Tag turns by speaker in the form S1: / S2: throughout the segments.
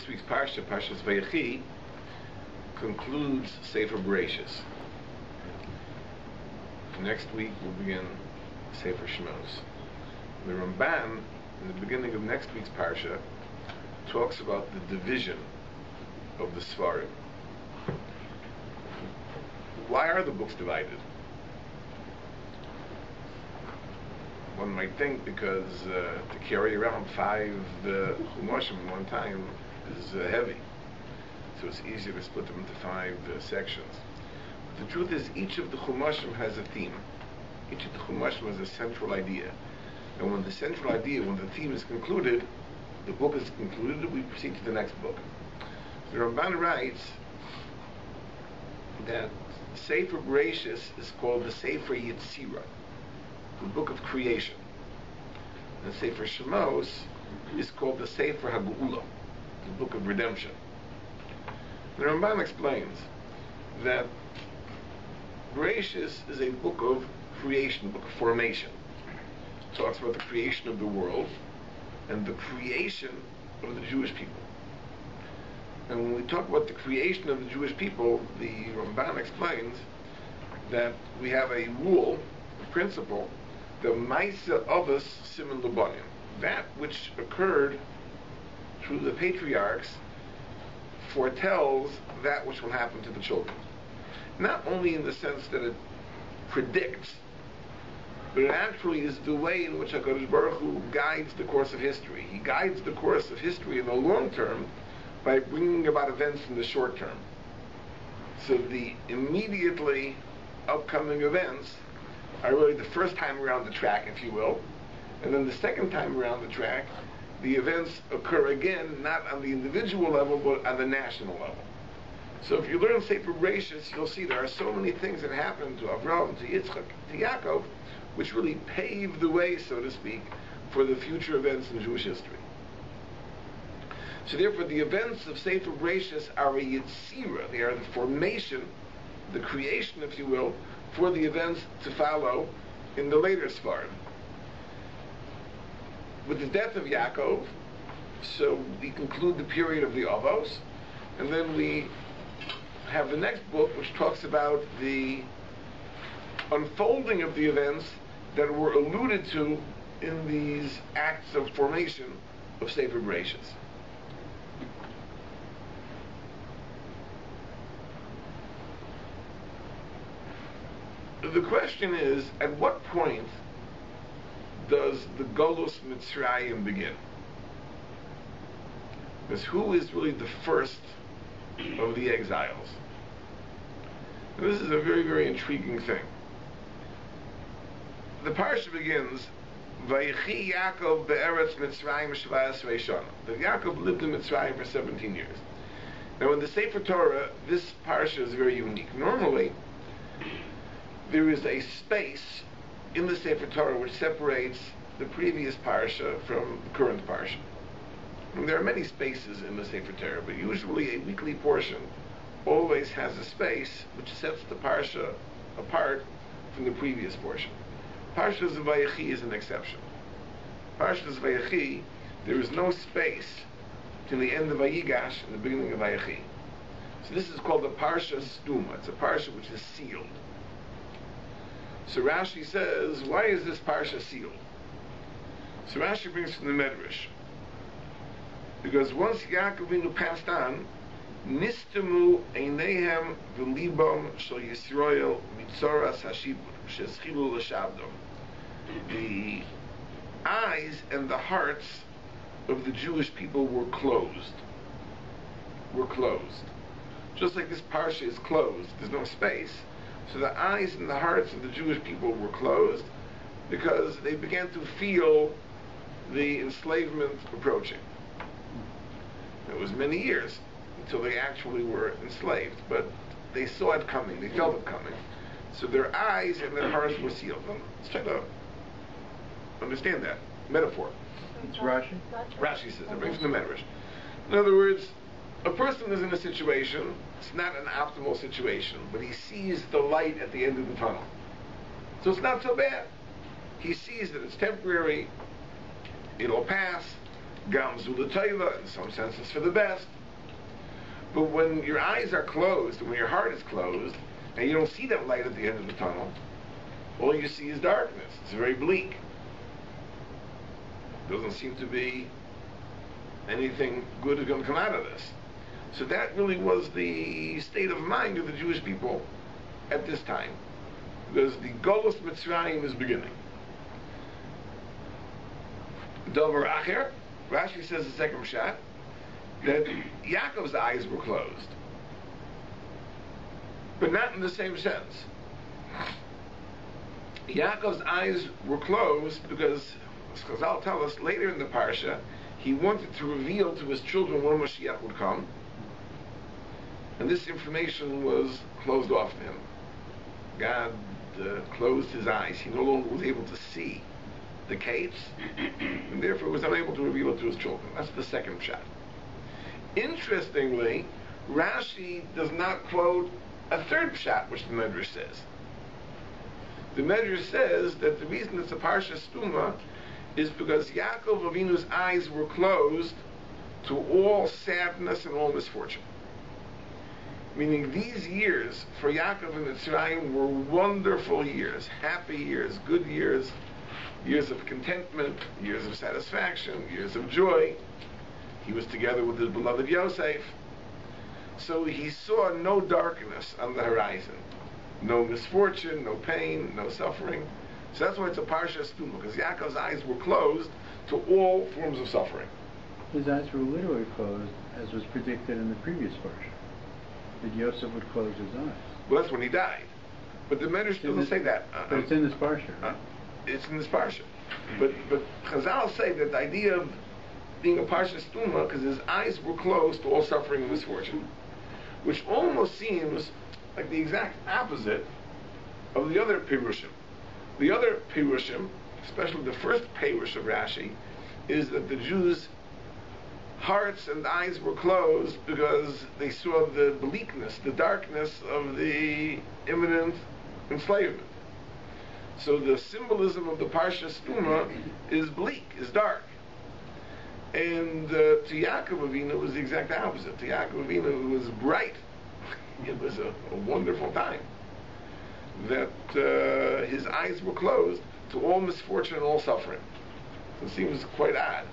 S1: This week's Parsha, Parshas Vayechi, concludes Sefer Bereshis. Next week we'll begin Sefer Shmos. The Ramban, in the beginning of next week's Parsha, talks about the division of the Svarim. Why are the books divided? One might think because to carry around 5 Chumashim at one time is heavy. So it's easier to split them into 5 sections. But the truth is, each of the Chumashim has a theme. Each of the Chumashim has a central idea. And when the central idea, when the theme is concluded, the book is concluded, we proceed to the next book. The Ramban writes that Sefer Bereshis is called the Sefer Yetzirah, the book of creation. And Sefer Shemos is called the Sefer HaGeula, the book of redemption. The Ramban explains that Bereshis is a book of creation, a book of formation. It talks about the creation of the world and the creation of the Jewish people. And when we talk about the creation of the Jewish people, the Ramban explains that we have a rule, a principle, the Maisa Avos Siman Lebanim, that which occurred through the patriarchs foretells that which will happen to the children. Not only in the sense that it predicts, but it actually is the way in which HaKadosh Baruch Hu guides the course of history. He guides the course of history in the long term by bringing about events in the short term. So the immediately upcoming events are really the first time around the track, if you will, and then the second time around the track, the events occur again, not on the individual level, but on the national level. So if you learn Sefer Bereshis, you'll see there are so many things that happen to Avraham, to Yitzchak, to Yaakov, which really pave the way, so to speak, for the future events in Jewish history. So therefore, the events of Sefer Bereshis are a Yetzirah. They are the formation, the creation, if you will, for the events to follow in the later Sfarim. With the death of Yaakov, so we conclude the period of the Avos, and then we have the next book which talks about the unfolding of the events that were alluded to in these acts of formation of Sefer Bereshis. The question is, at what point does the Golus Mitzrayim begin? Because who is really the first of the exiles? And this is a very, very intriguing thing. The parsha begins, Vayechi Yaakov be'eretz Mitzrayim shva'as shana. That Yaakov lived in Mitzrayim for 17 years. Now in the Sefer Torah, this parsha is very unique. Normally, there is a space in the Sefer Torah which separates the previous parsha from the current parsha. And there are many spaces in the Sefer Torah, but usually a weekly portion always has a space which sets the parsha apart from the previous portion. Parshas of Vayechi is an exception. Parshas of Vayechi, there is no space between the end of Vayigash and the beginning of Vayechi. So this is called the Parsha Stuma. It's a parsha which is sealed. So Rashi says, why is this parsha sealed? So Rashi brings from the Medrash, because once Yaakov Avinu passed on, Nistemu Einehem V'Libam Shel Yisrael Mitzoras Hashibur Sheschilu L'Shavdom. The eyes and the hearts of the Jewish people were closed. Just like this parsha is closed, there's no space. So the eyes and the hearts of the Jewish people were closed because they began to feel the enslavement approaching. It was many years until they actually were enslaved, but they saw it coming, they felt it coming. So their eyes and their hearts were sealed. Let's try to understand that metaphor.
S2: It's Rashi?
S1: Rashi says, it brings from the Medrash. In other words, a person is in a situation, it's not an optimal situation, but he sees the light at the end of the tunnel. So it's not so bad. He sees that it's temporary, it'll pass, Gamzu l'toiva, in some sense it's for the best. But when your eyes are closed, and when your heart is closed, and you don't see that light at the end of the tunnel, all you see is darkness. It's very bleak. Doesn't seem to be anything good is going to come out of this. So that really was the state of mind of the Jewish people at this time, because the Golus Mitzrayim is beginning. Dover Acher, Rashi says the second shot, that Yaakov's eyes were closed, but not in the same sense. Yaakov's eyes were closed because, as Chazal tell us later in the parsha, he wanted to reveal to his children when Mashiach would come, and this information was closed off to him. God closed his eyes. He no longer was able to see the gates, and therefore was unable to reveal it to his children. That's the second shot. Interestingly, Rashi does not quote a third shot, which the Medrash says. The Medrash says that the reason it's a Parsha Stuma is because Yaakov Avinu's eyes were closed to all sadness and all misfortune. Meaning these years for Yaakov and Mitzrayim were wonderful years, happy years, good years, years of contentment, years of satisfaction, years of joy. He was together with his beloved Yosef. So he saw no darkness on the horizon. No misfortune, no pain, no suffering. So that's why it's a Parsha Stuma, because Yaakov's eyes were closed to all forms of suffering.
S2: His eyes were literally closed, as was predicted in the previous Parsha, that Yosef would close his eyes.
S1: Well, that's when he died. But the Medrash doesn't say that.
S2: But it's in this Parsha, right?
S1: It's in this Parsha. But Chazal say that the idea of being a Parsha Stuma, because his eyes were closed to all suffering and misfortune, which almost seems like the exact opposite of the other Pirushim. The other Pirushim, especially the first Pirush of Rashi, is that the Jews' hearts and eyes were closed because they saw the bleakness, the darkness of the imminent enslavement. So the symbolism of the Parsha Stuma is bleak, is dark. And to Yaakov Avinu was the exact opposite. To Yaakov Avinu it was bright. It was a wonderful time. That his eyes were closed to all misfortune and all suffering. So it seems quite odd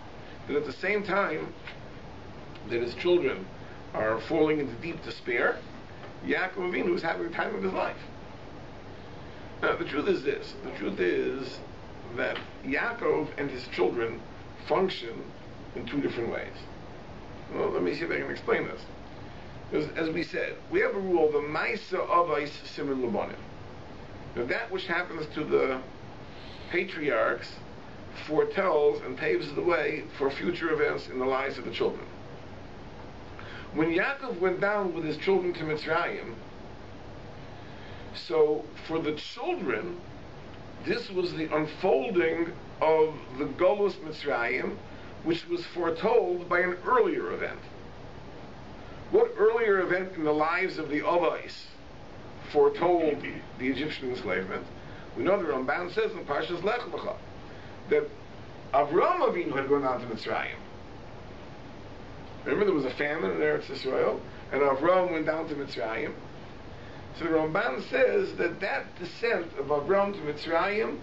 S1: that at the same time that his children are falling into deep despair, Yaakov Avinu is having the time of his life. Now the truth is this. The truth is that Yaakov and his children function in two different ways. Well, let me see if I can explain this. Because, as we said, we have a rule, the Maisa Avos Siman Labanim. Now, that which happens to the patriarchs foretells and paves the way for future events in the lives of the children. When Yaakov went down with his children to Mitzrayim, so for the children, this was the unfolding of the Golus Mitzrayim, which was foretold by an earlier event. What earlier event in the lives of the Avos foretold the Egyptian enslavement? We know the Ramban says in Parshas Lech Lecha that Avraham Avinu had gone down to Mitzrayim. Remember, there was a famine in Eretz Yisrael, and Avraham went down to Mitzrayim. So the Ramban says that descent of Avraham to Mitzrayim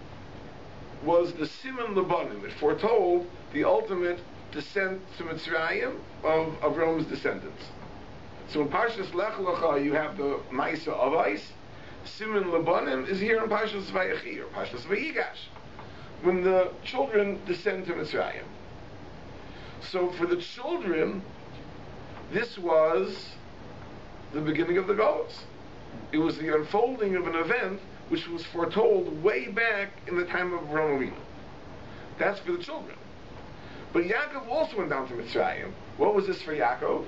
S1: was the Siman Labanim. It foretold the ultimate descent to Mitzrayim of Avraham's descendants. So in Parshas Lech Lecha you have the Maisa Avos. Siman Labanim is here in Parshas Vayechi or Parshas Vayigash, when the children descend to Mitzrayim. So for the children, this was the beginning of the Golus. It was the unfolding of an event which was foretold way back in the time of Avraham Avinu. That's for the children. But Yaakov also went down to Mitzrayim. What was this for Yaakov?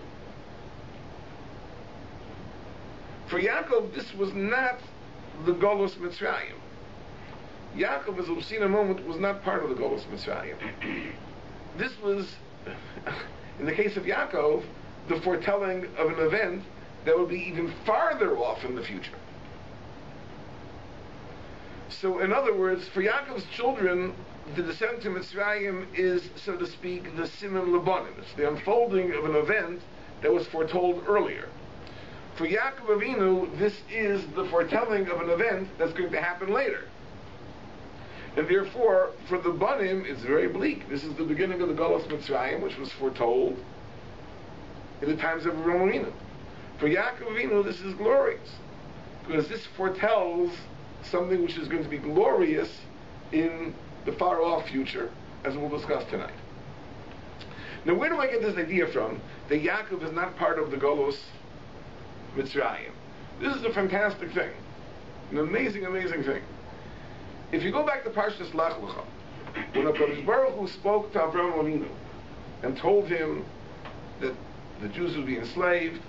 S1: For Yaakov, this was not the Golus Mitzrayim. Yaakov, as we'll see in a moment, was not part of the Golus Mitzrayim. This was, in the case of Yaakov, the foretelling of an event that would be even farther off in the future. So, in other words, for Yaakov's children, the descent to Mitzrayim is, so to speak, the Simon Labanim. It's the unfolding of an event that was foretold earlier. For Yaakov Avinu, this is the foretelling of an event that's going to happen later. And therefore, for the Banim, it's very bleak. This is the beginning of the Galus Mitzrayim, which was foretold in the times of Avraham Avinu. For Yaakov Avinu, this is glorious, because this foretells something which is going to be glorious in the far-off future, as we'll discuss tonight. Now, where do I get this idea from, that Yaakov is not part of the Galus Mitzrayim? This is a fantastic thing, an amazing, amazing thing. If you go back to Parshas Lech Lecha, when HaKadosh Baruch Hu spoke to Avraham Avinu and told him that the Jews would be enslaved,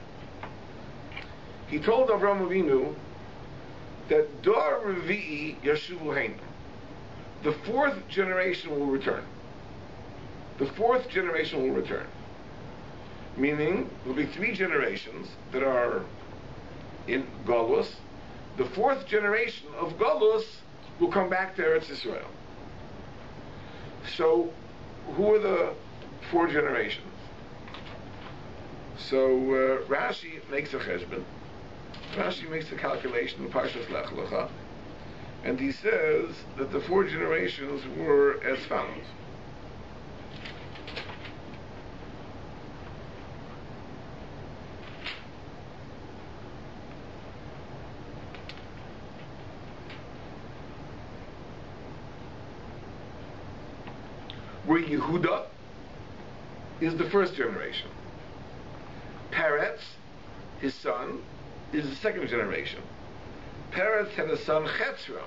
S1: he told Avraham Avinu that Dor Revi'i Yashuvu Heinu, the fourth generation will return. The fourth generation will return. Meaning, there will be three generations that are in Galus. The fourth generation of Galus will come back to Eretz Yisrael. So, who are the four generations? So, Rashi makes a cheshbon. Rashi makes a calculation in Parshas Lech Lecha, and he says that the four generations were as follows. Where Yehuda is the first generation. Peretz, his son, is the second generation. Peretz had a son, Chetzron.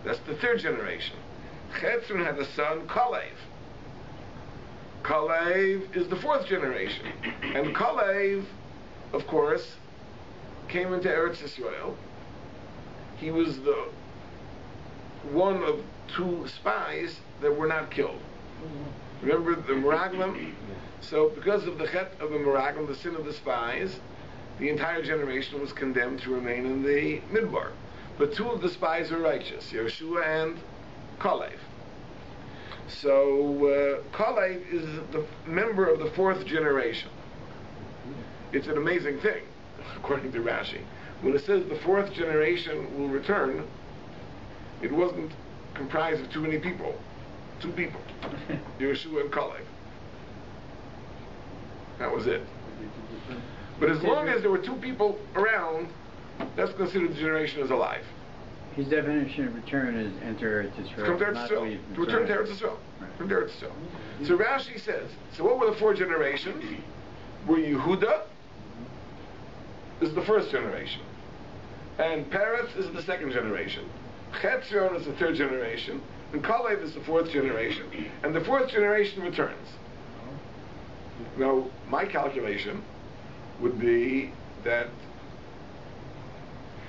S1: That's the third generation. Chetzron had a son, Kalev. Kalev is the fourth generation. And Kalev, of course, came into Eretz Yisrael. He was the one of two spies that were not killed. Remember the Meraglim? So because of the chet of the Meraglim, the sin of the spies, the entire generation was condemned to remain in the Midbar. But two of the spies were righteous, Yehoshua and Kalev. So Kalev is the member of the fourth generation. It's an amazing thing, according to Rashi. When it says the fourth generation will return, it wasn't comprised of too many people. Two people, Yehoshua and Kalev. That was it. But as long as there were two people around, that's considered the generation as alive.
S2: His definition of return is enter Eretz Yisrael.
S1: Come to Eretz Yisrael. To return to Eretz Yisrael. From Eretz Yisrael. So Rashi says, so what were the four generations? Were Yehuda is the first generation, and Peretz is the second generation. Chetzron is the third generation, and Kalev is the fourth generation, and the fourth generation returns. Now, my calculation would be that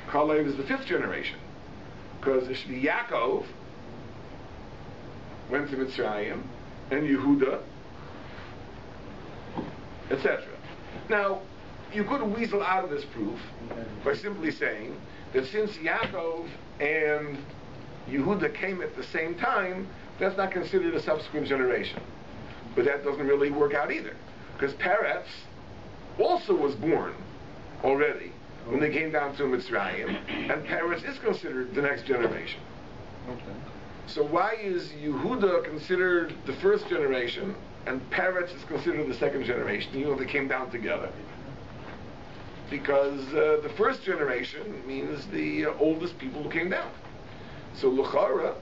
S1: Kalev is the fifth generation, because it should be Yaakov went to Mitzrayim, and Yehuda, etc. Now, you could weasel out of this proof by simply saying that since Yaakov and Yehuda came at the same time, that's not considered a subsequent generation. But that doesn't really work out either, because Peretz also was born already when they came down to Mitzrayim, and Peretz is considered the next generation.
S2: Okay.
S1: So why is Yehuda considered the first generation and Peretz is considered the second generation, even though they came down together? Because the first generation means the oldest people who came down. So L'chara,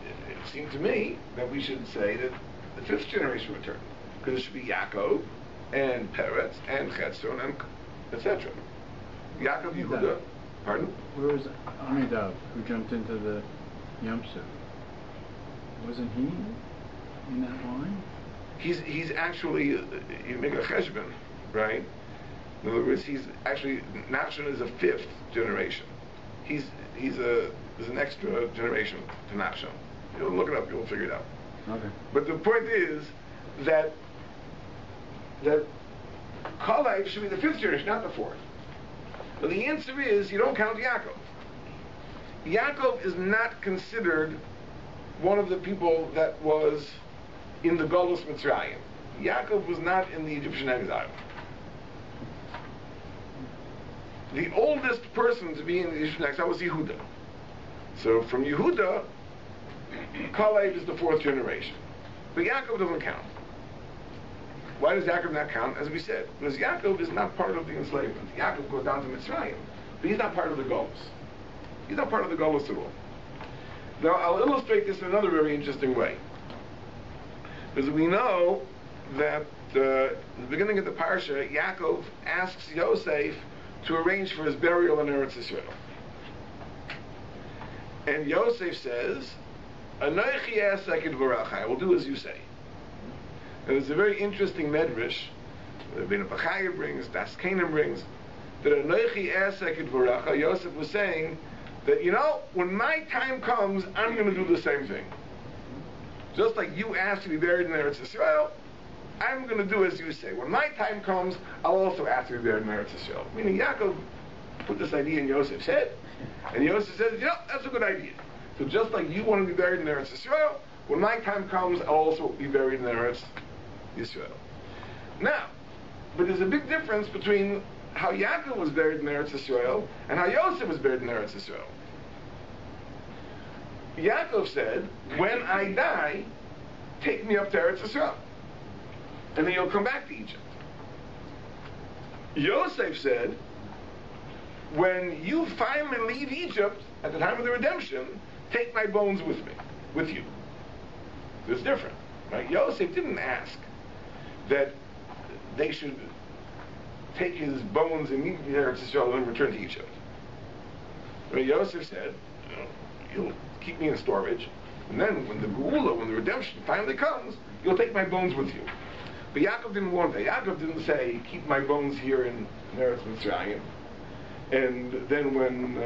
S1: it seemed to me that we should say that the fifth generation returned, because it should be Yaakov and Peretz and Chetzron and etc. Yaakov, Yehuda, pardon?
S2: Where was Amidav, who jumped into the Yom Suf? Wasn't he in that line?
S1: He's actually, you make a cheshbon, right? In other words, he's actually, Nachshon is a fifth generation. There's an extra generation to Nachshon. You'll look it up, you'll figure it out.
S2: Okay.
S1: But the point is that Kalev should be the fifth generation, not the fourth. But the answer is, you don't count Yaakov. Yaakov is not considered one of the people that was in the Golus Mitzrayim. Yaakov was not in the Egyptian exile. The oldest person to be in the Egyptian exile was Yehuda. So from Yehuda, Kalev is the fourth generation. But Yaakov doesn't count. Why does Yaakov not count? As we said, because Yaakov is not part of the enslavement. Yaakov goes down to Mitzrayim, but he's not part of the Golus. He's not part of the Golus at all. Now, I'll illustrate this in another very interesting way. Because we know that in the beginning of the parsha, Yaakov asks Yosef to arrange for his burial in Eretz Yisrael. And Yosef says, Anochi esek v'rachai, I will do as you say. And it's a very interesting medrash that Rabbi Bachaya brings, Das Kanan brings, that Anochi esek v'rachai, Yosef was saying that, when my time comes, I'm going to do the same thing. Just like you asked to be buried in Eretz Yisrael, I'm going to do as you say. When my time comes, I'll also ask to be buried in Eretz Yisrael. Meaning Yaakov put this idea in Yosef's head, and Yosef says, that's a good idea. So just like you want to be buried in Eretz Yisrael, when my time comes, I'll also be buried in Eretz Yisrael. Now, but there's a big difference between how Yaakov was buried in Eretz Yisrael and how Yosef was buried in Eretz Yisrael. Yaakov said, when I die, take me up to Eretz Yisrael, and then you'll come back to Egypt. Yosef said, when you finally leave Egypt, at the time of the redemption, take my bones with you. It's different, right? Yosef didn't ask that they should take his bones immediately to Eretz Yisrael and return to Egypt. But Yosef said, you'll keep me in storage, and then when the Geula, when the redemption finally comes, you'll take my bones with you. But Yaakov didn't want that. Yaakov didn't say, keep my bones here in Eretz Mitzrayim, and then when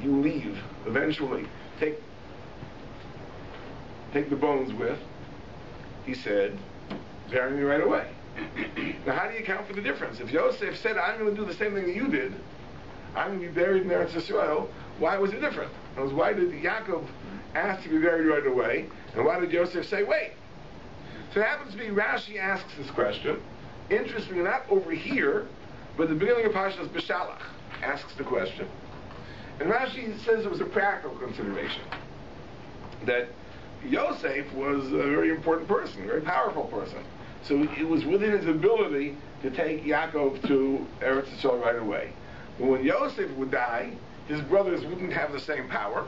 S1: you leave, eventually, take the bones with. He said, bury me right away. Now how do you account for the difference? If Yosef said, I'm going to do the same thing that you did, I'm going to be buried in Eretz Yisrael, why was it different? Why did Yaakov ask to be buried right away, and why did Yosef say, wait? So it happens to be Rashi asks this question, interestingly not over here, but the beginning of Parshas B'Shalach asks the question. And Rashi says it was a practical consideration, that Yosef was a very important person, a very powerful person. So it was within his ability to take Yaakov to Eretz Yisrael right away. But when Yosef would die, his brothers wouldn't have the same power,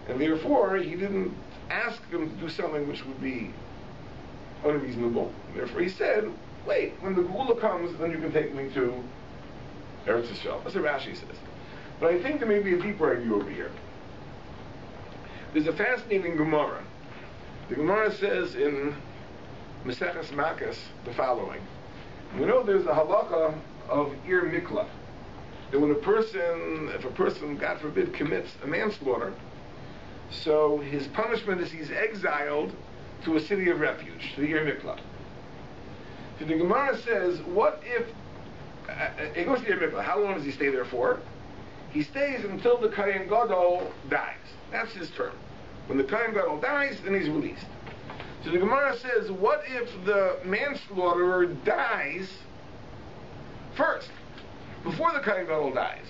S1: and therefore he didn't ask them to do something which would be unreasonable. Therefore he said, wait, when the Geula comes, then you can take me to Eretz Yisrael. That's what Rashi says. But I think there may be a deeper idea over here. There's a fascinating Gemara. The Gemara says in Maseches Makkos the following. We know there's a halacha of Ir Mikla. That when if a person, God forbid, commits a manslaughter, so his punishment is he's exiled to a city of refuge, to the Ir Mikla. So the Gemara says, what if, he goes to the Ir Mikla, how long does he stay there for? He stays until the Kohen Gadol dies. That's his term. When the Kohen Gadol dies, then he's released. So the Gemara says, what if the manslaughterer dies first, before the Kohen Gadol dies?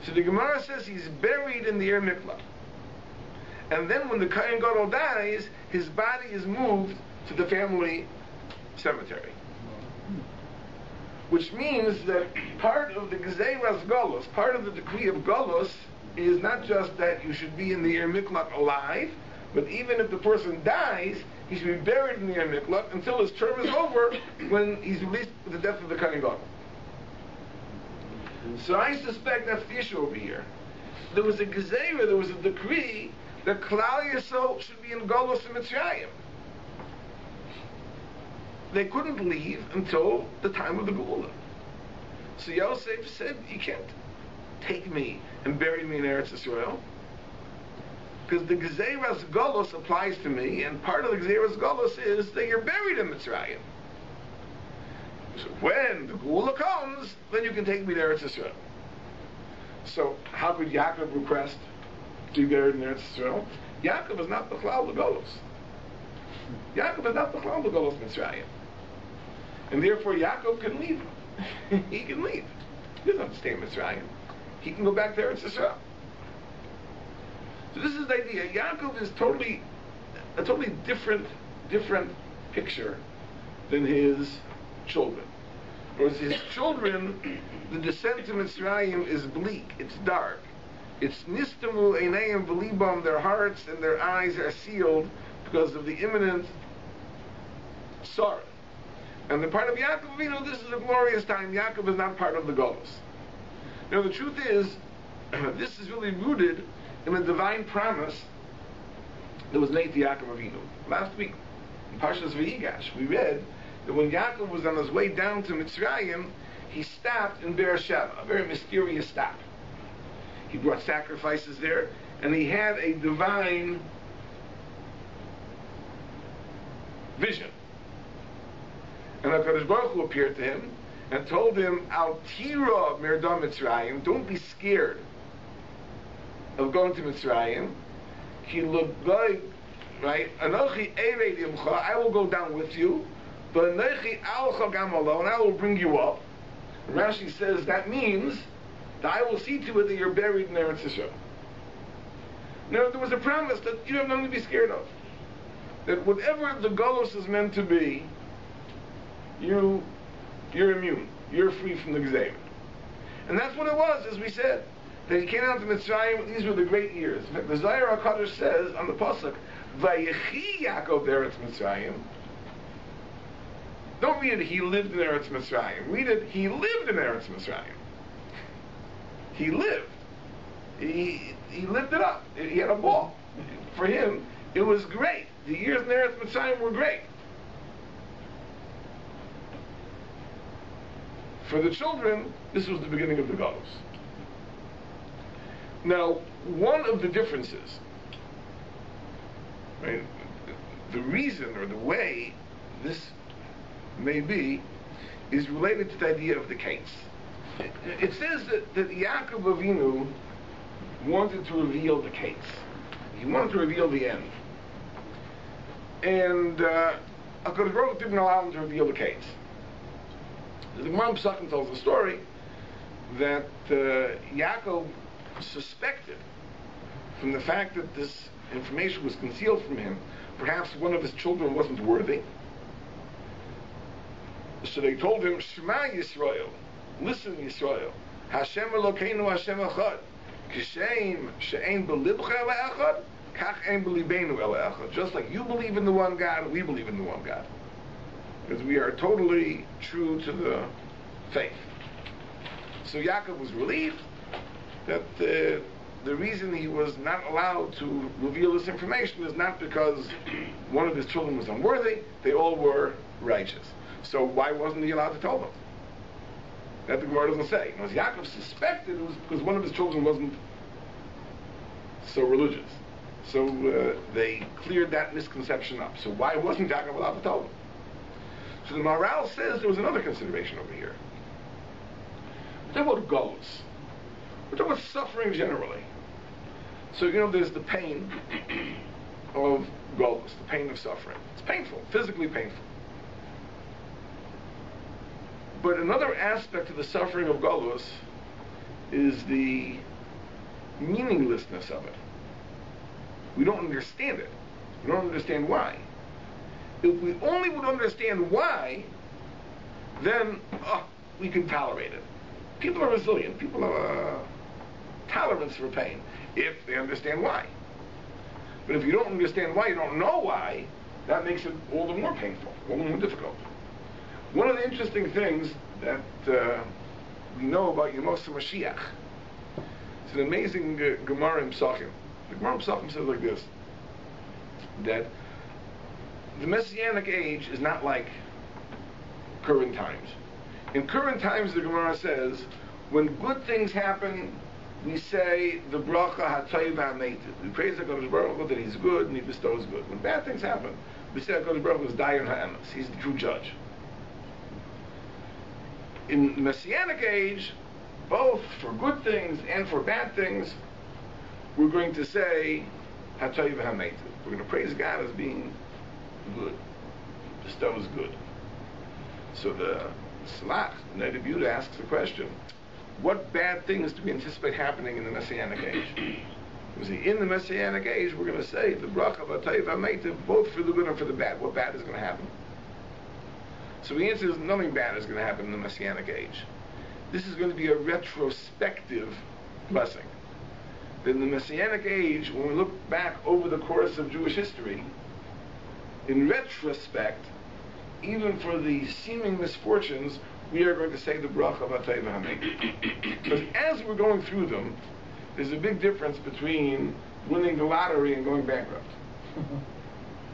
S1: So the Gemara says he's buried in the Ir Mikla. And then when the Kohen Gadol dies, his body is moved to the family cemetery. Which means that part of the Gezeiras Golos, part of the decree of Golos, is not just that you should be in the Ir Miklat alive, but even if the person dies, he should be buried in the Ir Miklat until his term is over, when he's released with the death of the Kohen Gadol. So I suspect that's the issue over here. There was a Gezeira, there was a decree that Klal Yisrael should be in Golos and Mitzrayim. They couldn't leave until the time of the Geula. So Yosef said, you can't take me and bury me in Eretz Yisrael, because the Gezeiras Golos applies to me, and part of the Gezeiras Golos is that you're buried in Mitzrayim. So when the Geula comes, then you can take me to Eretz Yisrael. So how could Yaakov request to be buried in Eretz Yisrael? Yaakov is not B'chlal L'Golos. Yaakov is not B'chlal L'Golos Mitzrayim. And therefore Yaakov can leave. He can leave. He doesn't have to stay in Mitzrayim. He can go back to Eretz Yisrael. So this is the idea. Yaakov is a totally different picture than his children. Whereas his children, the descent to Mitzrayim is bleak, it's dark. It's nistamu einayim v'libam, their hearts and their eyes are sealed because of the imminent sorrow. And the part of Yaakov, this is a glorious time. Yaakov is not part of the Golos. Now the truth is, this is really rooted in a divine promise that was made to Yaakov Avinu. Last week, in Parshas Vayigash, we read that when Yaakov was on his way down to Mitzrayim, he stopped in Beersheba, a very mysterious stop. He brought sacrifices there, and he had a divine vision. And HaKadosh Baruch Hu appeared to him and told him, Al tira merdam Mitzrayim, don't be scared of going to Mitzrayim. Ki l'goy, right? Anochi ered imcha, I will go down with you. But Anochi alcha gam alone, I will bring you up. And Rashi says that means that I will see to it that you're buried in Eretz Yisrael. Now there was a promise that you have nothing to be scared of. That whatever the Golos is meant to be, you're immune. You're free from the Gzeim. And that's what it was, as we said. That he came out to Mitzrayim, these were the great years. In fact, the Zohar HaKadosh says on the Pasuk, Vayechi Yaakov Eretz Mitzrayim. Don't read it, he lived in Eretz Mitzrayim. Read it, he lived in Eretz Mitzrayim. He lived. He lived it up. He had a ball. For him, it was great. The years in Eretz Mitzrayim were great. For the children, this was the beginning of the Golos. Now, one of the differences, right, the reason or the way this may be, is related to the idea of the case. It says that Yaakov Avinu wanted to reveal the case. He wanted to reveal the end. And HaKadosh Baruch Hu didn't allow him to reveal the case. The Gemara Pesachim tells the story that Yaakov suspected, from the fact that this information was concealed from him, perhaps one of his children wasn't worthy. So they told him, Shema Yisrael, listen Yisrael, Hashem Elokeinu Hashem Echad, Kishem she'ein belibcha el echad, kach ein belibenu el echad. Just like you believe in the one God, we believe in the one God. Because we are totally true to the faith. So Yaakov was relieved that the reason he was not allowed to reveal this information is not because one of his children was unworthy, they all were righteous. So why wasn't he allowed to tell them? That the Gemara doesn't say. Because Yaakov suspected it was because one of his children wasn't so religious. So they cleared that misconception up. So why wasn't Yaakov allowed to tell them? So the Maharal says there was another consideration over here. We're talking about Golos. We're talking about suffering generally. So, there's the pain of Golos, the pain of suffering. It's painful, physically painful. But another aspect of the suffering of Golos is the meaninglessness of it. We don't understand it. We don't understand why. If we only would understand why, then we can tolerate it. People are resilient. People have a tolerance for pain if they understand why. But if you don't understand why, you don't know why, that makes it all the more painful, all the more difficult. One of the interesting things that we know about Yemos HaMashiach, it's an amazing Gemara in Pesachim. The Gemara in Pesachim says like this, that the Messianic age is not like current times. In current times, the Gemara says, when good things happen, we say the bracha hatayv ha'meitiv. We praise HaKadosh Baruch Hu that He's good and He bestows good. When bad things happen, we say HaKadosh Baruch Hu is dayan ha'emes. He's the true judge. In the Messianic age, both for good things and for bad things, we're going to say, Hatoiv HaMeitiv. We're going to praise God as being good. Bestows good. So the Slach, the Rabbi asks the question, what bad things do we anticipate happening in the Messianic age? In the Messianic age, we're going to say the bracha of Hatoiv HaMeitiv, both for the good and for the bad. What bad is going to happen? So the answer is nothing bad is going to happen in the Messianic age. This is going to be a retrospective blessing. In the Messianic age, when we look back over the course of Jewish history, in retrospect, even for the seeming misfortunes, we are going to say the bracha of Hatoiv HaMeitiv. Because as we're going through them, there's a big difference between winning the lottery and going bankrupt.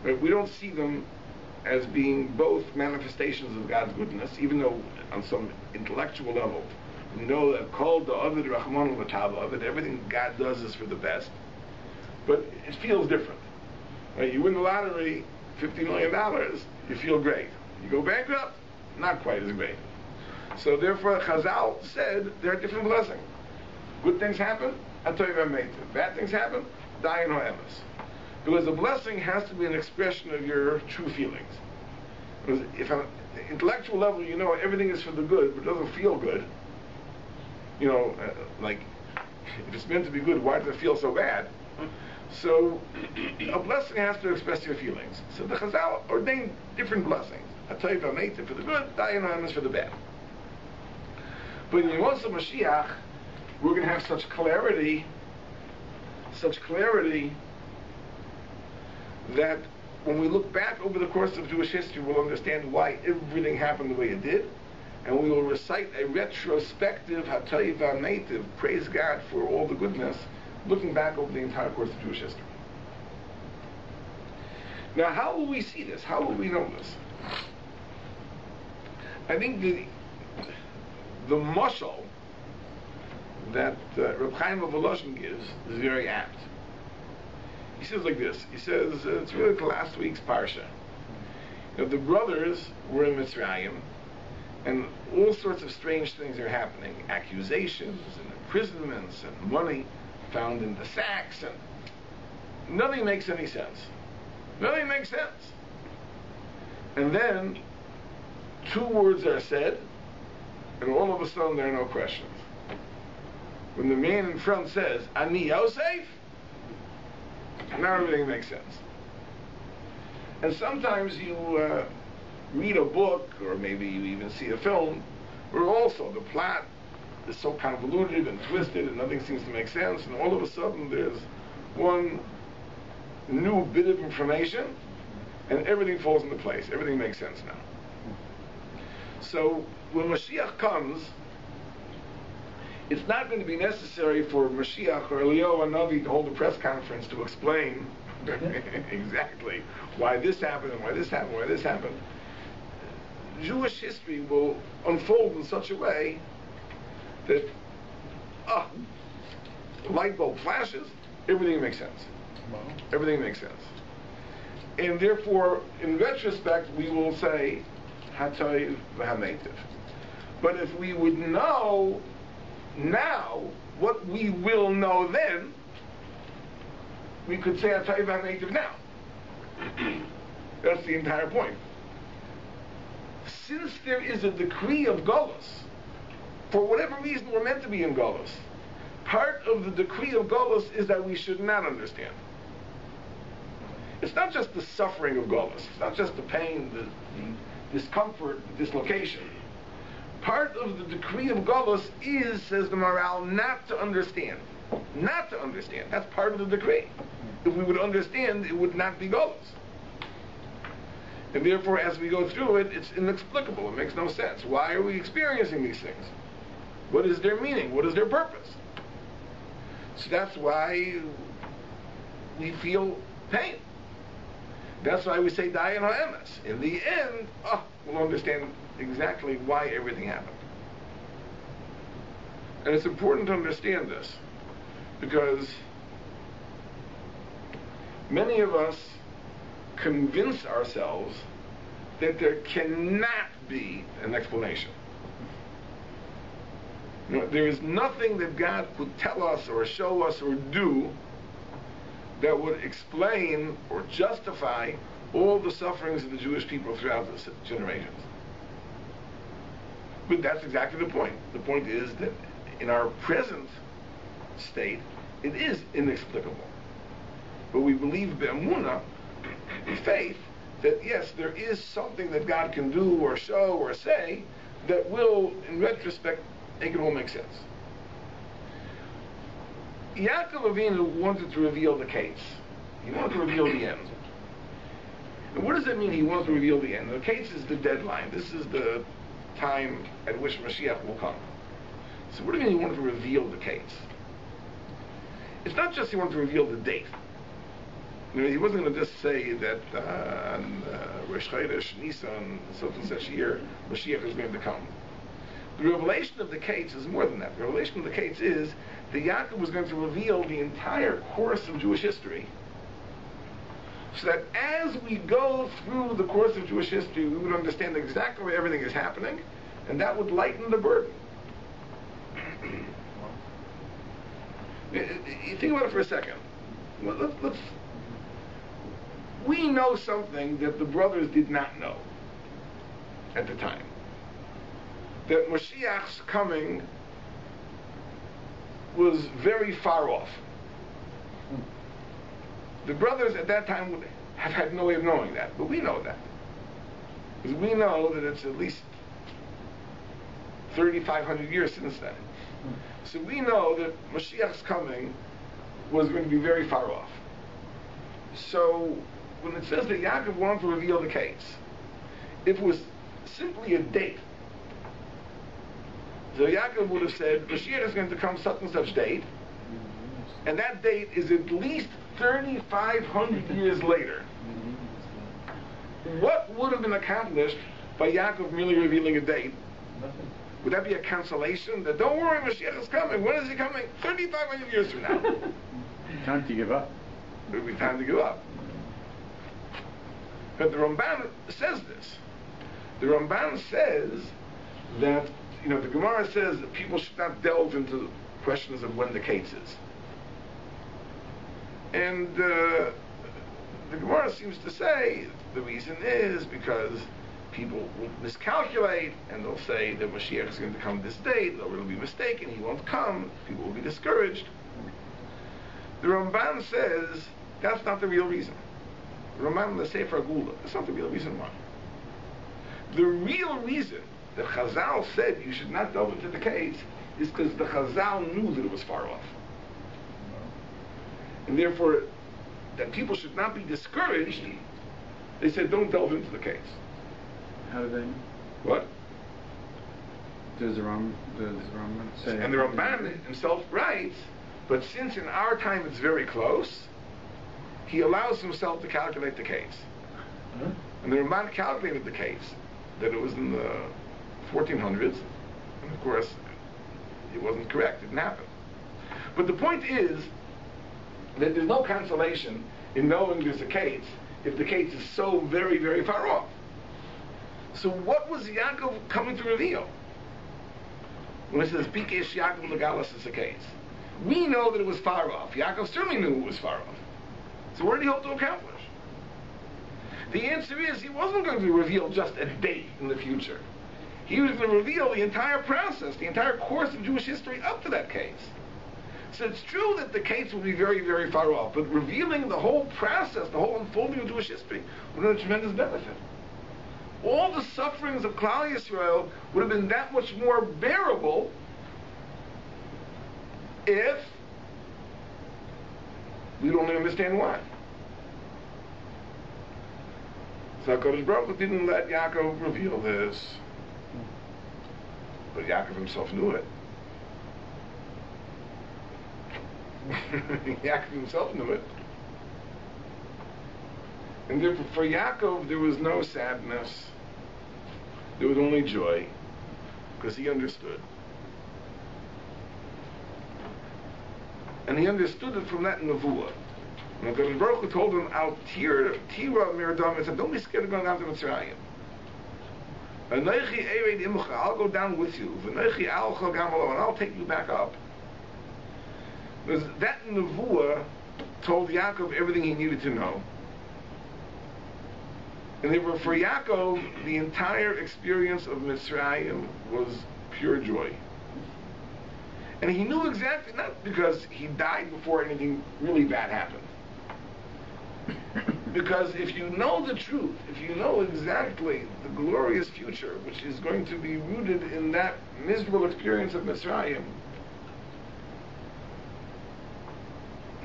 S1: Right? We don't see them as being both manifestations of God's goodness, even though on some intellectual level we know that called the Ovid Rahman Latava, that everything God does is for the best. But it feels different. Right? You win the lottery, $50 million, you feel great. You go bankrupt, not quite as great. So therefore Chazal said there are different blessings. Good things happen, Hatoiv HaMeitiv. Bad things happen, Dayan Ha'emes. Because a blessing has to be an expression of your true feelings. Because if on an intellectual level you know everything is for the good, but it doesn't feel good, like if it's meant to be good, why does it feel so bad? So a blessing has to express your feelings. So the Chazal ordained different blessings. Hatoiv HaMeitiv for the good, Dayan Ha'emes for the bad. But in Yemos HaMashiach, we're going to have such clarity that when we look back over the course of Jewish history, we'll understand why everything happened the way it did, and we will recite a retrospective Hatoiv HaMeitiv, praise God for all the goodness, looking back over the entire course of Jewish history. Now, how will we see this? How will we know this? I think the mashal that Reb Chaim of Volozhin gives is very apt. He says like this. He says, it's really last week's parsha. The brothers were in Mitzrayim, and all sorts of strange things are happening. Accusations and imprisonments and money found in the sacks, and nothing makes any sense. Nothing makes sense. And then 2 words are said, and all of a sudden there are no questions. When the man in front says, Ani Yosef, now everything makes sense. And sometimes you read a book, or maybe you even see a film, where also the plot is so convoluted and twisted and nothing seems to make sense, and all of a sudden there's one new bit of information, and everything falls into place. Everything makes sense now. So when Mashiach comes, it's not going to be necessary for Mashiach or Eliyahu Hanavi to hold a press conference to explain exactly why this happened and why this happened, why this happened. Jewish history will unfold in such a way that the light bulb flashes, everything makes sense. Everything makes sense. And therefore, in retrospect, we will say, Hatoiv HaMeitiv. But if we would know now what we will know then, we could say Hatoiv HaMeitiv now. That's the entire point. Since there is a decree of Golus, for whatever reason we're meant to be in Golus, part of the decree of Golus is that we should not understand. It's not just the suffering of Golus, it's not just the pain, the discomfort, the dislocation. Part of the decree of Golus is, says the Maral, not to understand. Not to understand. That's part of the decree. If we would understand, it would not be Golus. And therefore, as we go through it, it's inexplicable. It makes no sense. Why are we experiencing these things? What is their meaning? What is their purpose? So that's why we feel pain. That's why we say Dayan Ha'emes. In the end, we'll understand exactly why everything happened. And it's important to understand this, because many of us convince ourselves that there cannot be an explanation. There is nothing that God could tell us or show us or do that would explain or justify all the sufferings of the Jewish people throughout the generations. But that's exactly the point. The point is that in our present state, it is inexplicable. But we believe be'emunah, in faith, that yes, there is something that God can do or show or say that will, in retrospect, make it all make sense. Yaakov Avinu wanted to reveal the case. He wanted to reveal the end. And what does that mean, he wanted to reveal the end? The case is the deadline. This is the time at which Mashiach will come. So what do you mean he wanted to reveal the case? It's not just he wanted to reveal the date. He wasn't going to just say that on Rosh Chodesh Nisan, so and such year, Mashiach is going to come. The revelation of the case is more than that. The revelation of the case is that Yaakov was going to reveal the entire course of Jewish history, so that as we go through the course of Jewish history, we would understand exactly where everything is happening, and that would lighten the burden. You think about it for a second. We know something that the brothers did not know at the time. That Mashiach's coming was very far off. The brothers at that time would have had no way of knowing that, but we know that. Because we know that it's at least 3,500 years since then. So we know that Mashiach's coming was going to be very far off. So when it says that Yaakov wanted to reveal the case, if it was simply a date, so Yaakov would have said, Mashiach is going to come such and such date, and that date is at least 3,500 years later. What would have been accomplished by Yaakov merely revealing a date?
S2: Nothing.
S1: Would that be a consolation? That don't worry, Mashiach is coming. When is he coming? 3,500 years from now.
S2: Time to give up.
S1: It would be time to give up. But the Ramban says this. The Ramban says that, the Gemara says that people should not delve into questions of when the case is. And the Gemara seems to say the reason is because people will miscalculate, and they'll say that Mashiach is going to come this date, they'll really be mistaken, he won't come, people will be discouraged. The Ramban says that's not the real reason. The Ramban in the Sefer Gula, that's not the real reason why. The real reason that Chazal said you should not delve into the case is because the Chazal knew that it was far off. And therefore, that people should not be discouraged, they said don't delve into the case.
S2: How do they know?
S1: What?
S2: Does the Rambam say?
S1: And the Ramban himself writes, but since in our time it's very close, he allows himself to calculate the case.
S2: Huh?
S1: And the Ramban calculated the case, that it was in the 1400s, and of course, it wasn't correct, it didn't happen. But the point is that there's no consolation in knowing there's a case if the case is so very, very far off. So what was Yaakov coming to reveal? When it says, Bikesh Yaakov Legalas is a case. We know that it was far off. Yaakov certainly knew it was far off. So what did he hope to accomplish? The answer is he wasn't going to reveal just a date in the future. He was going to reveal the entire process, the entire course of Jewish history up to that case. So it's true that the case would be very, very far off, but revealing the whole process, the whole unfolding of Jewish history would have a tremendous benefit. All the sufferings of Klal Yisrael would have been that much more bearable if we don't understand why. So HaKadosh Baruch Hu didn't let Yaakov reveal this, but Yaakov himself knew it. Yaakov himself knew it. And therefore, for Yaakov, there was no sadness. There was only joy, because he understood. And he understood it from that nevuah. When HaKadosh Baruch Hu told him, Al tira miradam, he said, don't be scared of going down to Mitzrayim. Anochi Ered Imcha, I'll go down with you. V'nochi Alcha Gamalo, and I'll take you back up. Because that nevuah told Yaakov everything he needed to know. And therefore, for Yaakov, the entire experience of Mitzrayim was pure joy. And he knew exactly, not because he died before anything really bad happened. Because if you know the truth, if you know exactly the glorious future, which is going to be rooted in that miserable experience of Mitzrayim,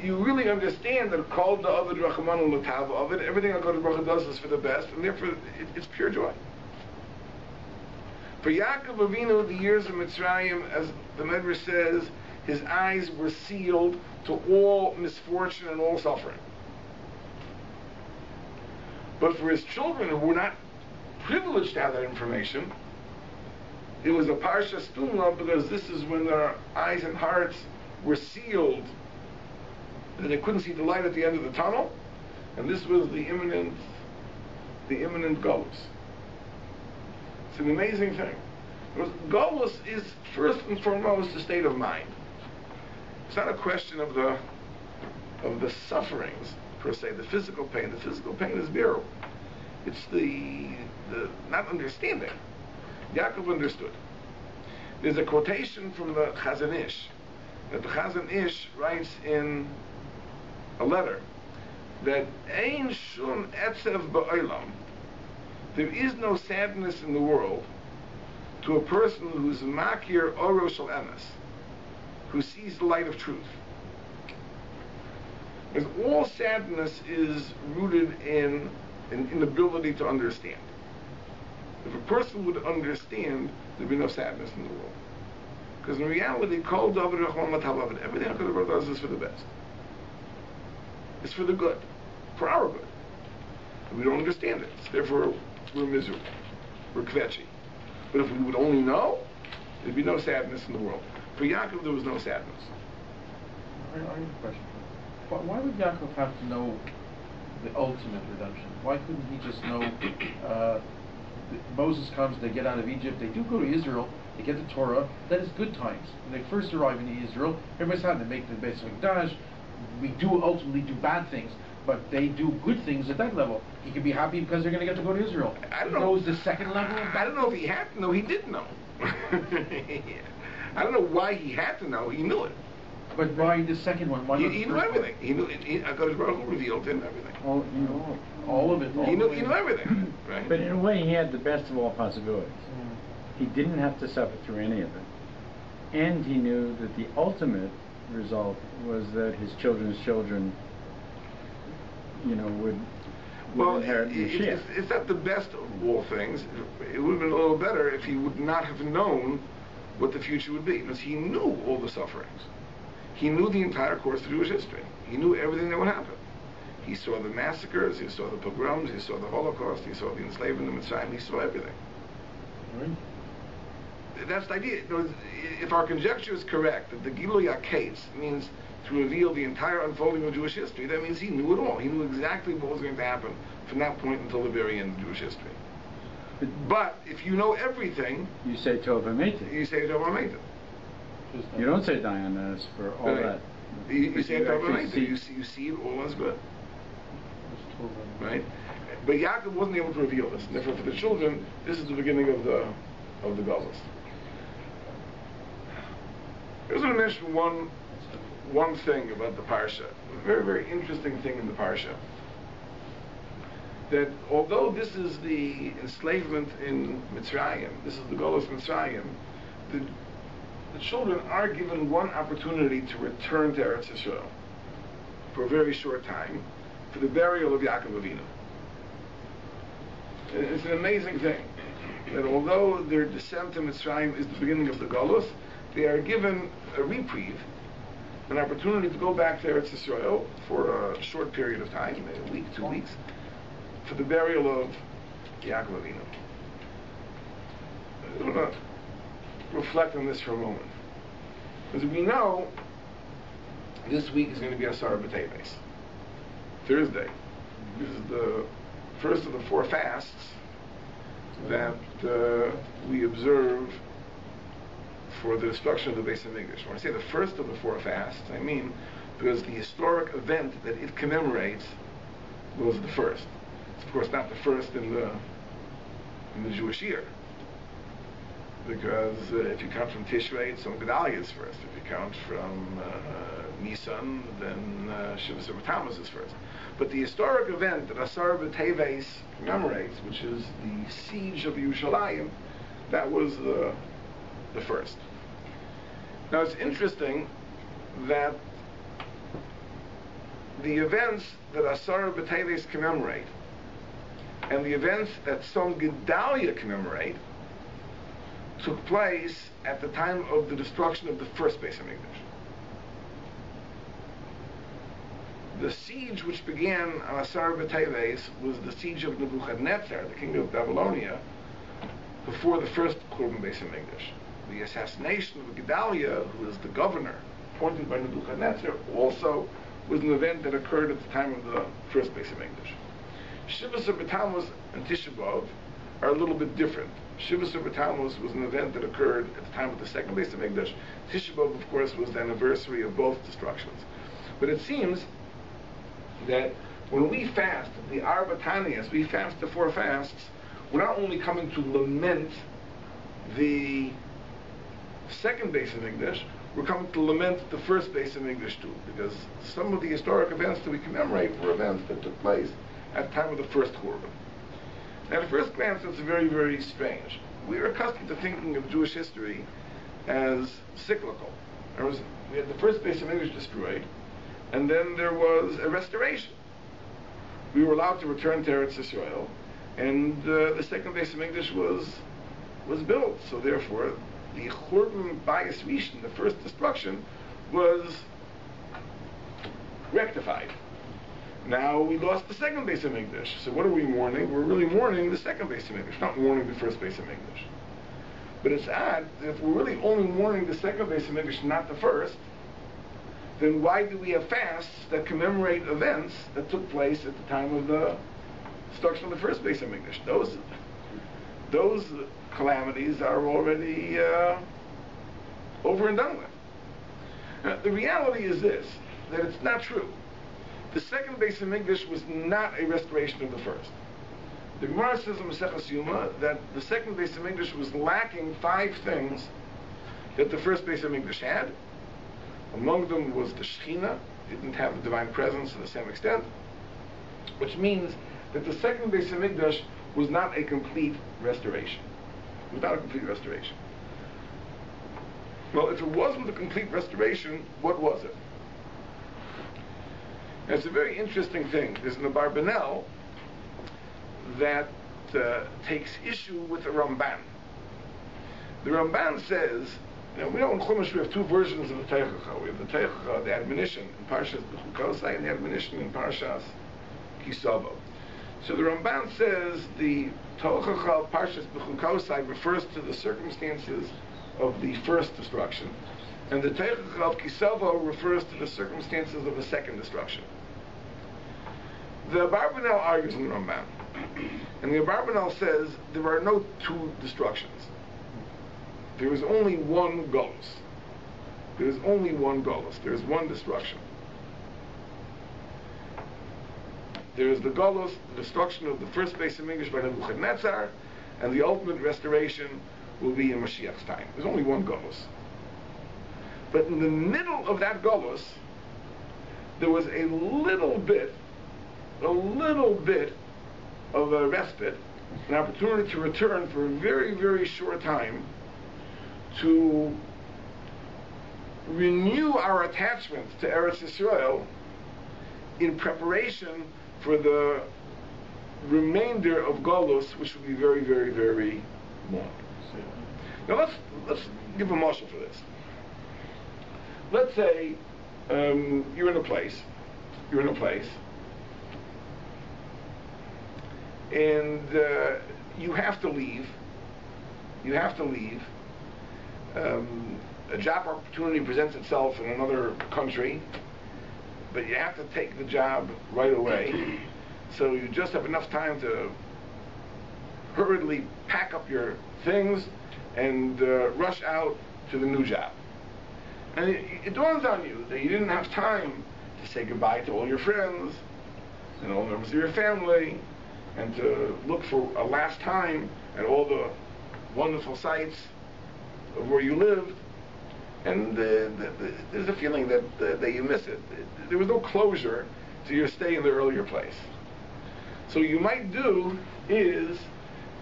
S1: you really understand that called the Avad Rachmanu L'Tava of it, everything HaKadosh Baruch Hu does is for the best, and therefore it's pure joy. For Yaakov Avinu, the years of Mitzrayim, as the Medrash says, his eyes were sealed to all misfortune and all suffering. But for his children who were not privileged to have that information, it was a Parsha Stumla, because this is when their eyes and hearts were sealed, that they couldn't see the light at the end of the tunnel, and this was the imminent Golus. It's an amazing thing. Golus is first and foremost a state of mind. It's not a question of the sufferings per se, the physical pain. The physical pain is bearable. It's the not understanding. Yaakov understood. There's a quotation from the Chazon Ish that the Chazon Ish writes in a letter that Ein shum etzev ba'olam, there is no sadness in the world to a person who's makir oro shel emes, who sees the light of truth. Because all sadness is rooted in an inability to understand. If a person would understand, there'd be no sadness in the world. Because in reality, kol davar rachman l'tavav, everything HaKadosh Baruch Hu does is for the best. It's for the good, for our good. And we don't understand it. Therefore, we're miserable. We're kvetchy. But if we would only know, there'd be no sadness in the world. For Yaakov, there was no sadness.
S3: I have a question. Why would Yaakov have to know the ultimate redemption? Why couldn't he just know Moses comes, they get out of Egypt, they do go to Israel, they get the Torah, that is good times. When they first arrive in Israel, everybody's happy, they make the Beis Hamikdash, we do ultimately do bad things, but they do good things at that level. He can be happy because they're going to get to go to Israel.
S1: I don't
S3: he
S1: know.
S3: knows the second level of
S1: I don't know if he had to know, he did know. I don't know why he had to know, he knew it.
S3: But why the second one? Why
S1: He knew everything. He knew, HaKadosh Baruch Hu revealed to him everything.
S2: Oh, you know,
S3: all of it.
S1: He knew everything, right?
S2: but in a way, he had the best of all possibilities. He didn't have to suffer through any of it, and he knew that the ultimate result was that his children's children, would inherit Mashiach.
S1: It's not the best of all things. It would have been a little better if he would not have known what the future would be, because he knew all the sufferings. He knew the entire course of Jewish history. He knew everything that would happen. He saw the massacres, he saw the pogroms, he saw the Holocaust, he saw the enslavement of Mitzrayim, he saw everything.
S3: Right.
S1: That's the idea. If our conjecture is correct, that the Gilui HaKetz means to reveal the entire unfolding of Jewish history, that means he knew it all. He knew exactly what was going to happen from that point until the very end of Jewish history. But if you know everything,
S2: You say Tov HaMeitim.
S1: you say Tov HaMeitim.
S2: You don't say Diana for all
S1: Right.
S2: that.
S1: You say Tov
S2: actually
S1: HaMeitim. You see it all as good. Right? But Yaakov wasn't able to reveal this. And therefore, for the children, this is the beginning of the Golus. I just want to mention one thing about the Parsha. A very, very interesting thing in the Parsha. That although this is the enslavement in Mitzrayim, this is the Golus Mitzrayim, the children are given one opportunity to return to Eretz Yisrael for a very short time, for the burial of Yaakov Avinu. It's an amazing thing that although their descent to Mitzrayim is the beginning of the Golus, they are given a reprieve, an opportunity to go back to Eretz Yisrael for a short period of time, a week, 2 weeks, for the burial of Yaakov Avinu. I want to reflect on this for a moment. Because we know this week is going to be Asar B'Teves, Thursday. This is the first of the 4 fasts that we observe for the destruction of the Beis HaMikdash. When I say the first of the four fasts, I mean because the historic event that it commemorates was the first. It's of course not the first in the Jewish year, because if you count from Tishrei, it's on Gedalia is first. If you count from Nisan, then Shivas Tammuz is first. But the historic event that Asar B'Teves commemorates, which is the siege of Yerushalayim, that was the first. Now it's interesting that the events that Asar B'Teves commemorate and the events that Tzom Gedalia commemorate took place at the time of the destruction of the first Beis HaMikdash. The siege which began on Asar B'Teves was the siege of Nebuchadnezzar, the king of Babylonia, before the first Churban Beis HaMikdash. The assassination of Gedalia, who was the governor appointed by Nebuchadnezzar, also was an event that occurred at the time of the first Beis HaMikdash. Shivas Tammuz and Tisha B'Av are a little bit different. Shivas Tammuz was an event that occurred at the time of the second Beis HaMikdash. Tisha B'Av, of course, was the anniversary of both destructions. But it seems that when we fast the Arba Taniyas, we fast the four fasts, we're not only coming to lament the second Beis HaMikdash, we're coming to lament the first Beis HaMikdash too, because some of the historic events that we commemorate were events that took place at the time of the first Churban. Now, at first glance, it's very, very strange. We are accustomed to thinking of Jewish history as cyclical. We had the first Beis HaMikdash destroyed, and then there was a restoration. We were allowed to return to Eretz Yisrael, and the second Beis HaMikdash was built. So therefore, the Churban Bayis Rishon, the first destruction, was rectified. Now we lost the second Beis HaMikdash. So what are we mourning? We're really mourning the second Beis HaMikdash, not mourning the first Beis HaMikdash. But it's odd that if we're really only mourning the second Beis HaMikdash, not the first, then why do we have fasts that commemorate events that took place at the time of the destruction of the first Beis HaMikdash? Those calamities are already over and done with. Now, the reality is this, that it's not true. The second Beis HaMikdash was not a restoration of the first. The Gemara says in Maseches Yuma that the second Beis HaMikdash was lacking 5 things that the first Beis HaMikdash had. Among them was the Shekhinah. It didn't have the divine presence to the same extent, which means that the second Beis HaMikdash was not a complete restoration. It was not a complete restoration. Well, if it wasn't a complete restoration, what was it? And it's a very interesting thing. There's an Abarbanel that takes issue with the Ramban. The Ramban says, we know in Chumash we have 2 versions of the Teichacha. We have the Teichacha, the admonition in Parshas B'chukosai, and the admonition in Parshas Kisavo. So the Ramban says the Teichacha of Parshas B'chukosai refers to the circumstances of the first destruction, and the Teichacha of Kisavo refers to the circumstances of the second destruction. The Abarbanel argues in the Ramban, and the Abarbanel says there are no 2 destructions. There is only one Golus. There is only one Golus. There is one destruction. There is the Golus, the destruction of the first Beis HaMikdash by Nebuchadnezzar, and the ultimate restoration will be in Mashiach's time. There's only one Golus. But in the middle of that Golus, there was a little bit of a respite, an opportunity to return for a very, very short time to renew our attachment to Eretz Yisrael in preparation for the remainder of Golus, which will be very, very, very long. Now let's give a mashal for this. Let's say you're in a place, and you have to leave. A job opportunity presents itself in another country, but you have to take the job right away. So you just have enough time to hurriedly pack up your things and rush out to the new job. And it dawns on you that you didn't have time to say goodbye to all your friends and all the members of your family, and to look for a last time at all the wonderful sights of where you lived. And there's a feeling that you miss it. There was no closure to your stay in the earlier place. So what you might do is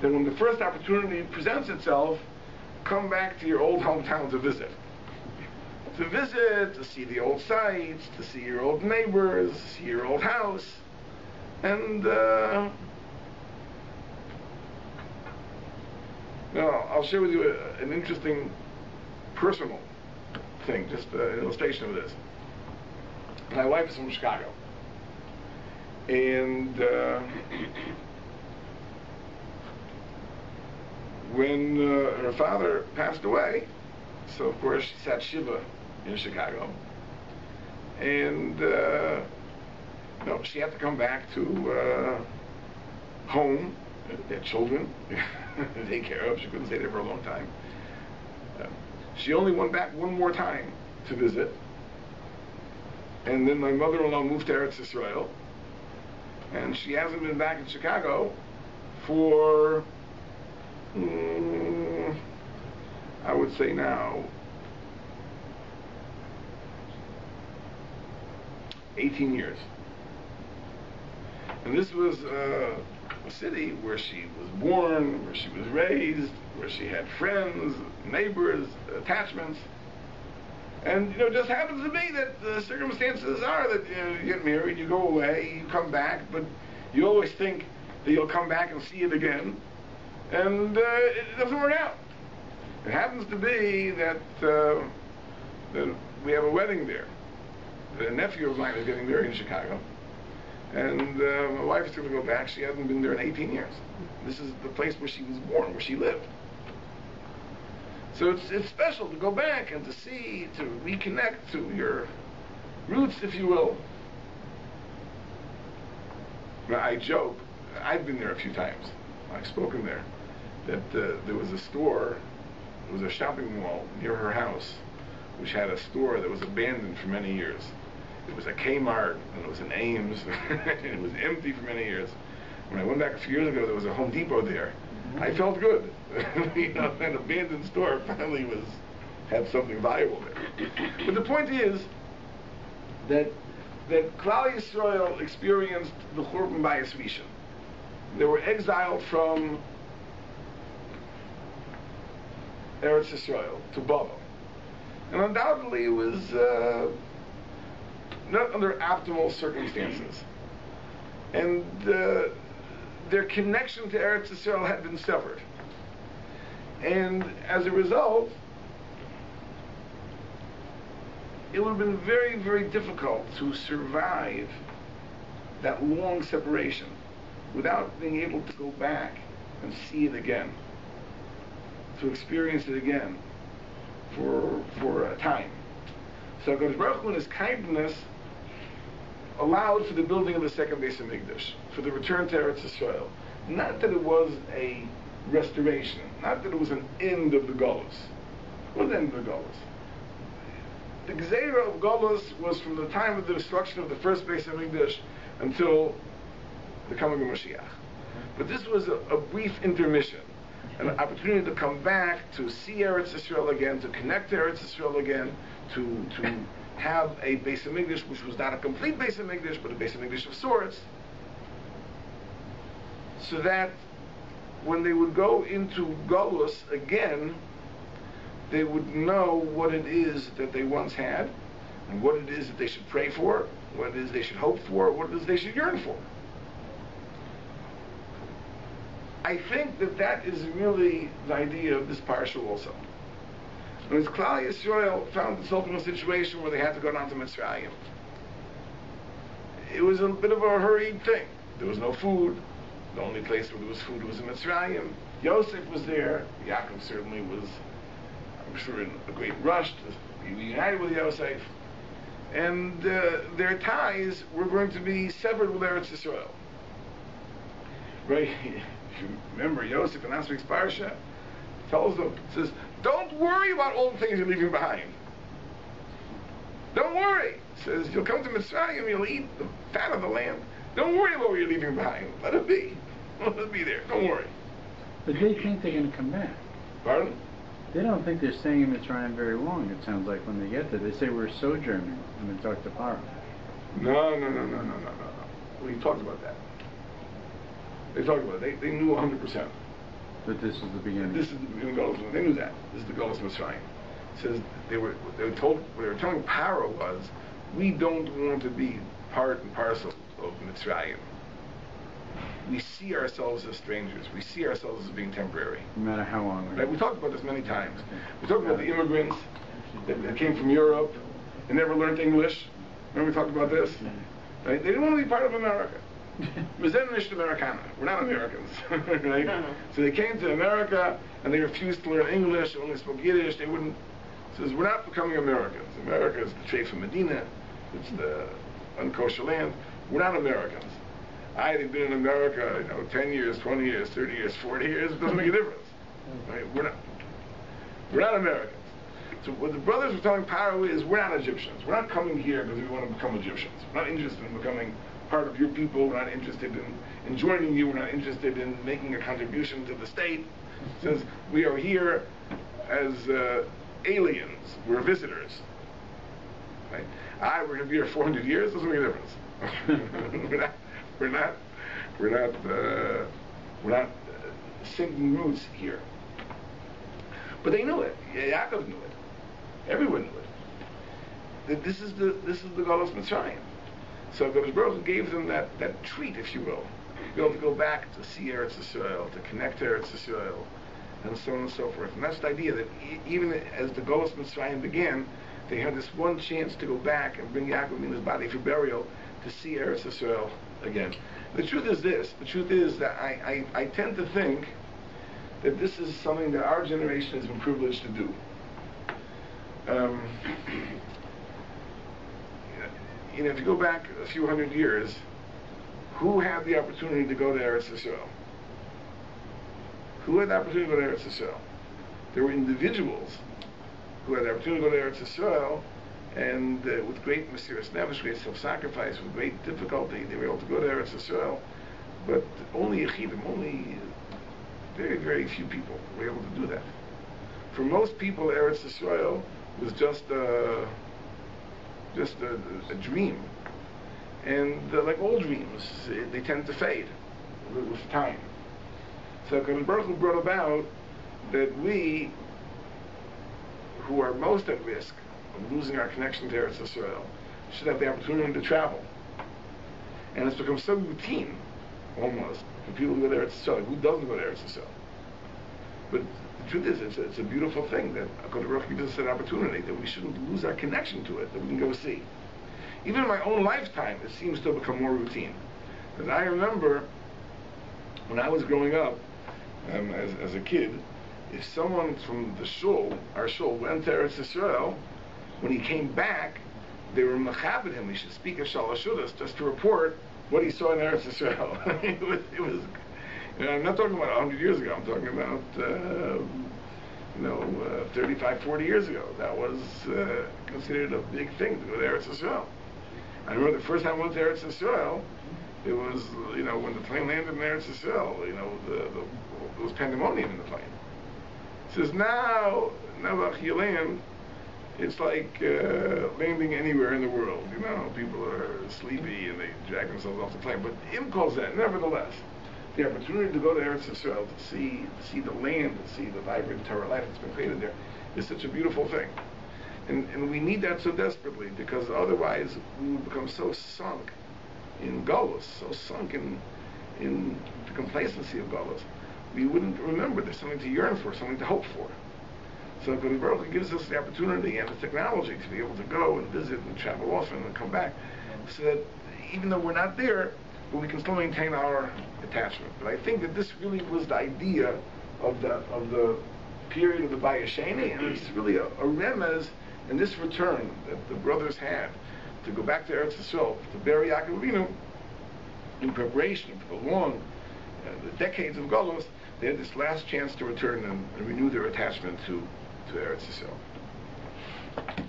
S1: that when the first opportunity presents itself, come back to your old hometown to visit. To see the old sights, to see your old neighbors, to see your old house. And now I'll share with you an interesting personal thing, just an illustration of this. My wife is from Chicago, and when her father passed away, so of course she sat Shiva in Chicago, and she had to come back to home. They had children to take care of. She couldn't stay there for a long time. She only went back one more time to visit, and then my mother-in-law moved to Eretz Yisrael, and she hasn't been back in Chicago for I would say now 18 years. And this was a city where she was born, where she was raised, where she had friends, neighbors, attachments. And it just happens to be that the circumstances are that you get married, you go away, you come back, but you always think that you'll come back and see it again, and it doesn't work out. It happens to be that we have a wedding there. A nephew of mine is getting married in Chicago, and my wife is going to go back. She hasn't been there in 18 years. This is the place where she was born, where she lived. So it's special to go back and to see, to reconnect to your roots, if you will. Now, I joke, I've been there a few times. I've spoken there, that there was a store, there was a shopping mall near her house, which had a store that was abandoned for many years. It was a Kmart, and it was an Ames, and it was empty for many years. When I went back a few years ago, there was a Home Depot there. I felt good. An abandoned store finally had something valuable there. But the point is that Klal Yisrael experienced the Churban Bayis Rishon. They were exiled from Eretz Yisrael to Babel. And undoubtedly it was not under optimal circumstances. And their connection to Eretz Yisrael had been severed. And as a result, it would have been very, very difficult to survive that long separation without being able to go back and see it again, to experience it again for a time. So HaKadosh Baruch Hu in His kindness allowed for the building of the second Beis HaMikdash, for the return to Eretz Yisrael. Not that it was a restoration, not that it was an end of the Golus. What was the end of the Golus? The Gzeira of Golus was from the time of the destruction of the first Beis HaMikdash until the coming of Mashiach. But this was a brief intermission, an opportunity to come back, to see Eretz Yisrael again, to connect to Eretz Yisrael again, to have a Beis HaMikdash which was not a complete Beis HaMikdash, but a Beis HaMikdash of sorts, so that when they would go into Golus again, they would know what it is that they once had, and what it is that they should pray for, what it is they should hope for, what it is they should yearn for. I think that is really the idea of this parasha also. When Klal Yisrael found itself in a situation where they had to go down to Mitzrayim, it was a bit of a hurried thing. There was no food. The only place where there was food was in Mitzrayim. Yosef was there. Yaakov certainly was, I'm sure, in a great rush to be reunited with Yosef. And their ties were going to be severed with Eretz Yisrael. Right? if you remember, Yosef in last week's parsha tells them, says, don't worry about all the things you're leaving behind. Don't worry. Says, you'll come to Mitzrayim, you'll eat the fat of the land. Don't worry about what you're leaving behind. Let it be. Let it be there. Don't worry.
S2: But they think they're going to come back.
S1: Pardon?
S2: They don't think they're staying in Mitzrayim very long, it sounds like, when they get there. They say we're sojourning when they talk to Paro.
S1: No. We talked about that. They talked about it. They knew 100%.
S2: That this is the beginning.
S1: This is the beginning of Golus. They knew that. This is the Golus Mitzrayim. It says they were told, what they were telling Paro was, we don't want to be part and parcel of Mitzrayim. We see ourselves as strangers. We see ourselves as being temporary.
S2: No matter how long.
S1: Right? We talked about this many times. We talked about the immigrants that came from Europe and never learned English. Remember we talked about this? Right? They didn't want to be part of America. We're not Americans. Right? So they came to America and they refused to learn English, they only spoke Yiddish, they wouldn't. Says, we're not becoming Americans. America is the Treif Medina, it's the unkosher land. We're not Americans. They've been in America, 10 years, 20 years, 30 years, 40 years, it doesn't make a difference. Right? We're not Americans. So what the brothers were telling Paro is, we're not Egyptians. We're not coming here because we want to become Egyptians. We're not interested in becoming part of your people. We're not interested in joining you. We're not interested in making a contribution to the state. It says we are here as aliens. We're visitors. Right? We're going to be here 400 years. Doesn't make a difference. We're not sinking roots here. But they knew it. Yaakov knew it. Everyone knew it. That this is the Golus Mitzrayim. So Kadosh Baruch Hu gave them that treat, if you will, to be able to go back to see Eretz Yisrael, to connect to Eretz Yisrael, and so on and so forth. And that's the idea that even as the Golus Mitzrayim began, they had this one chance to go back and bring Yaakov in his body for burial to see Eretz Yisrael again. The truth is this. The truth is that I tend to think that this is something that our generation has been privileged to do. If you go back a few hundred years, who had the opportunity to go to Eretz Yisrael? Who had the opportunity to go to Eretz Yisrael? There were individuals who had the opportunity to go to Eretz Yisrael, and with great mysterious nefesh, great self-sacrifice, with great difficulty, they were able to go to Eretz Yisrael. But only Yechidim, only very, very few people were able to do that. For most people, Eretz Yisrael was just a dream. And like all dreams, they tend to fade with time. So Kadosh Baruch Hu brought about that we, who are most at risk of losing our connection to Eretz Yisrael, should have the opportunity to travel. And it's become so routine, almost, for people who go to Eretz Yisrael. Who doesn't go to Eretz Yisrael? But the truth is, it's a beautiful thing that Kadosh Baruch Hu gives us an opportunity, that we shouldn't lose our connection to it, that we can go see. Even in my own lifetime, it seems to have become more routine. But I remember when I was growing up, as a kid, if someone from the shul, our shul, went to Eretz Yisrael, when he came back, they were mechabed him. He should speak a shalosh shudas just to report what he saw in Eretz Yisrael. it was I'm not talking about 100 years ago. I'm talking about 35, 40 years ago. That was considered a big thing to go to Eretz Yisrael. I remember the first time I went to Eretz Yisrael, it was, when the plane landed in Eretz Yisrael, there was pandemonium in the plane. It says, now you land, it's like landing anywhere in the world. People are sleepy and they drag themselves off the plane. But Im calls that, nevertheless, the opportunity to go to Eretz Yisrael, to see the land, to see the vibrant Torah life that's been created there, is such a beautiful thing. And we need that so desperately, because otherwise we would become so sunk in Golus, so sunk in the complacency of Golus, we wouldn't remember there's something to yearn for, something to hope for. So Kadosh Baruch Hu gives us the opportunity and the technology to be able to go and visit and travel often and come back, so that even though we're not there, but we can still maintain our attachment. But I think that this really was the idea of the period of the Vayechi, and it's really a remez in this return that the brothers had to go back to Eretz Yisrael, to bury Yaakov Avinu, in preparation for the long the decades of Golos, they had this last chance to return and renew their attachment to Eretz Yisrael.